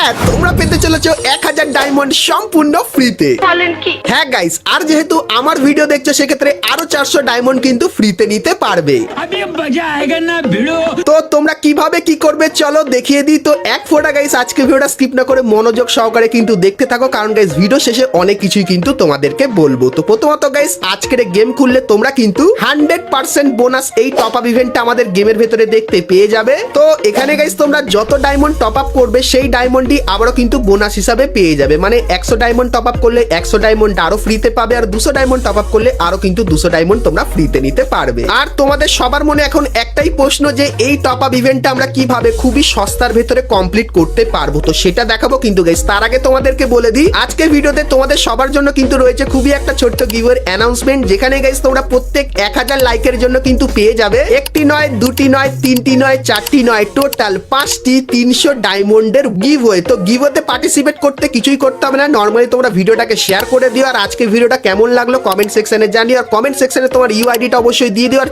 হ্যাঁ, তোমরা পেতে চলেছো 1000 ডায়মন্ড সম্পূর্ণ ফ্রিতে। হ্যাঁ গাইস, আর যেহেতু আমার ভিডিও দেখছো সেক্ষেত্রে আরো 400 ডায়মন্ড কিন্তু ফ্রিতে নিতে পারবে। তো তোমরা কিভাবে কি করবে চলো দেখিয়ে দিই। তো এক ফোঁটা গাইস আজকে ভিডিওটা স্কিপ না করে মনোযোগ সহকারে কিন্তু দেখতে থাকো, কারণ গাইস ভিডিও শেষে অনেক কিছুই কিন্তু তোমাদেরকে বলবো। তো প্রথমত গাইস আজকের গেম খুললে তোমরা কিন্তু 100% বোনাস এই টপ আপ ইভেন্টটা আমাদের গেমের ভেতরে দেখতে পেয়ে যাবে। তো এখানে গাইস তোমরা যত ডায়মন্ড টপ আপ করবে সেই ডায়মন্ডই আবারও কিন্তু বোনাস হিসাবে পেয়ে যাবে। মানে 100 ডায়মন্ড টপ আপ করলে 100 ডায়মন্ড আরো ফ্রিতে পাবে, আর 200 ডায়মন্ড টপ আপ করলে আরো কিন্তু 200 ডায়মন্ড তোমরা ফ্রিতে নিতে পারবে। আর তোমাদের সবার মনে এখন একটাই প্রশ্ন যে এই টপ আপ ইভেন্টটা আমরা কিভাবে খুবই সস্তার ভেতরে কমপ্লিট করতে পারবো, তো সেটা দেখাবো কিন্তু গাইস। তার আগে তোমাদেরকে বলে দিই আজকের ভিডিওতে তোমাদের সবার জন্য কিন্তু রয়েছে খুবই একটা ছোট্ট গিভওয়ে অ্যানাউন্সমেন্ট, যেখানে গাইস তোমরা প্রত্যেক 1000 লাইকের জন্য কিন্তু পেয়ে যাবে একটি নয়, দুটি নয়, তিনটি নয়, চারটি নয়, টোটাল 5টি 300 ডায়মন্ডের গিভওয়ে। তো গিভওয়েতে পার্টিসিপেট করতে কিছুই করতে হবে না, নরমালি তোমরা ভিডিওটাকে শেয়ার করে দিও। আর আজকের ভিডিওটা কেমন লাগলো কমেন্ট সেকশনে জানিও, আর কমেন্ট সেকশনে তোমার ইউআইডিটা অবশ্যই দিয়ে দিও। আর